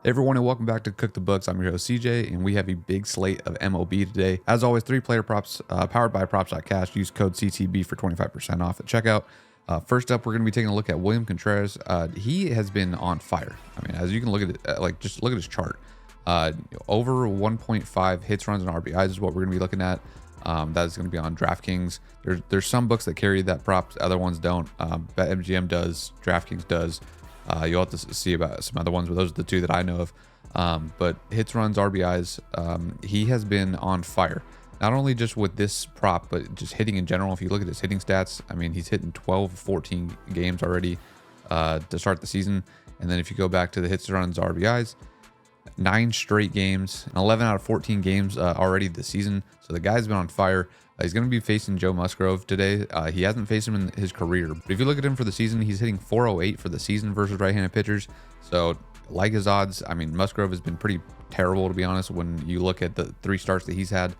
Hey everyone, and welcome back to Cook the Books. I'm your host CJ, and we have a big slate of MLB today. As always, 3-player props powered by props.cash. Use code CTB for 25% off at checkout. First up, we're going to be taking a look at William Contreras. He has been on fire. I mean, as you can look at it, just look at his chart. Over 1.5 hits, runs, and RBIs is what we're going to be looking at. That is going to be on DraftKings. There's some books that carry that prop, other ones don't. BetMGM does, DraftKings does. You'll have to see about some other ones, but those are the two that I know of. But hits, runs, RBIs, he has been on fire. Not only just with this prop, but just hitting in general. If you look at his hitting stats, I mean, he's hitting 12, 14 games already to start the season. And then if you go back to the hits, runs, RBIs, 9 straight games, 11 out of 14 games already this season. So the guy's been on fire. He's going to be facing Joe Musgrove today. He hasn't faced him in his career, but if you look at him for the season, he's hitting 408 for the season versus right-handed pitchers. So like his odds, I mean, Musgrove has been pretty terrible, to be honest. When you look at the 3 starts that he's had,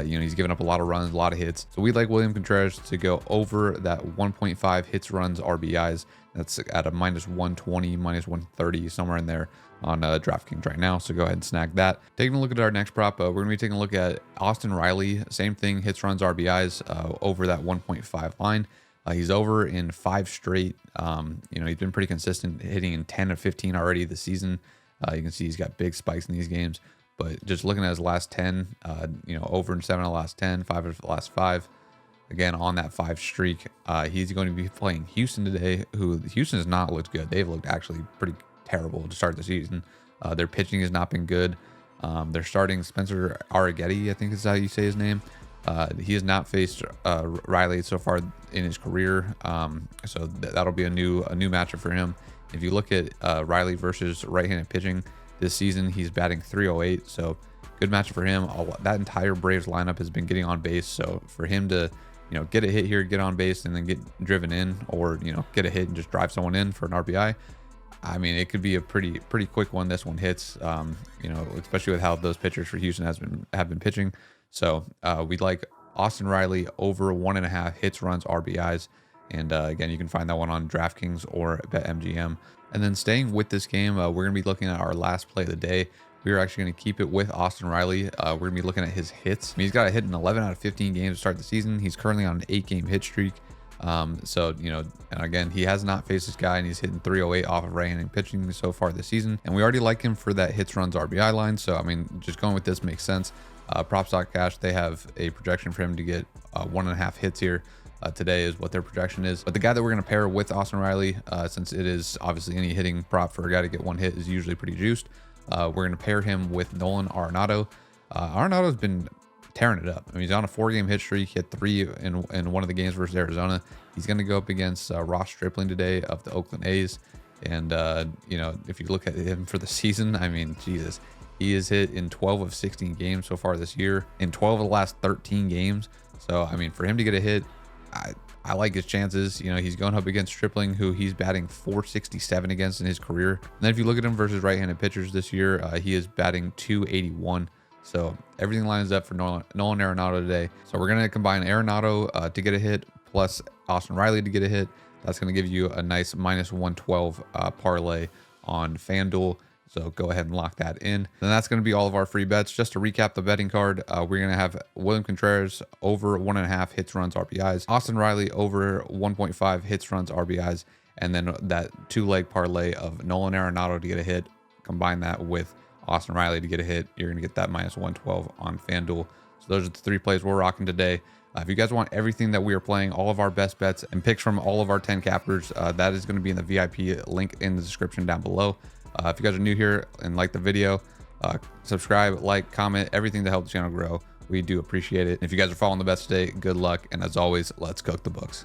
he's given up a lot of runs, a lot of hits. So we'd like William Contreras to go over that 1.5 hits, runs, RBIs. That's at a minus 120, minus 130, somewhere in there on DraftKings right now. So go ahead and snag that. Taking a look at our next prop, we're going to be taking a look at Austin Riley. Same thing, hits, runs, RBIs over that 1.5 line. He's over in 5 straight. He's been pretty consistent, hitting in 10 of 15 already this season. You can see he's got big spikes in these games. But just looking at his last 10, over in 7 of the last 10, 5 of the last 5. Again, on that 5 streak, he's going to be playing Houston today, who Houston has not looked good. They've looked actually pretty terrible to start the season. Their pitching has not been good. They're starting Spencer Arrighetti, I think is how you say his name. He has not faced Riley so far in his career, so that'll be a new matchup for him. If you look at Riley versus right-handed pitching this season, he's batting 308, so good matchup for him. That entire Braves lineup has been getting on base, so for him to get a hit here, get on base, and then get driven in, or get a hit and just drive someone in for an RBI. I mean, it could be a pretty quick one. This one hits, especially with how those pitchers for Houston have been pitching. So we'd like Austin Riley over 1.5 hits, runs, RBIs. And again, you can find that one on DraftKings or BetMGM. And then staying with this game, we're going to be looking at our last play of the day. We're actually going to keep it with Austin Riley. We're going to be looking at his hits. I mean, he's got a hit in 11 out of 15 games to start the season. He's currently on an 8-game hit streak. And again, he has not faced this guy, and he's hitting 308 off of right-handed pitching so far this season. And we already like him for that hits, runs, RBI line. So, I mean, just going with this makes sense. Props.cash, they have a projection for him to get 1.5 hits here. Today is what their projection is. But the guy that we're going to pair with Austin Riley, since it is obviously any hitting prop for a guy to get 1 hit is usually pretty juiced. We're going to pair him with Nolan Arenado. Arenado's been tearing it up. I mean, he's on a 4-game hit streak. He had 3 in one of the games versus Arizona. He's going to go up against Ross Stripling today of the Oakland A's. And, if you look at him for the season, I mean, Jesus, he is hit in 12 of 16 games so far this year, in 12 of the last 13 games. So, I mean, for him to get a hit, I like his chances. He's going up against Stripling, who he's batting 467 against in his career. And then if you look at him versus right-handed pitchers this year, he is batting 281. So everything lines up for Nolan Arenado today. So we're going to combine Arenado to get a hit plus Austin Riley to get a hit. That's going to give you a nice minus 112 parlay on FanDuel. So go ahead and lock that in. And that's going to be all of our free bets. Just to recap the betting card, we're going to have William Contreras over 1.5 hits, runs, RBIs. Austin Riley over 1.5 hits, runs, RBIs. And then that 2-leg parlay of Nolan Arenado to get a hit. Combine that with Austin Riley to get a hit. You're going to get that minus 112 on FanDuel. So those are the 3 plays we're rocking today. If you guys want everything that we are playing, all of our best bets and picks from all of our 10 cappers, that is going to be in the VIP link in the description down below. If you guys are new here and like the video, subscribe, like, comment, everything to help the channel grow. We do appreciate it. If you guys are following the bets today, good luck. And as always, let's cook the books.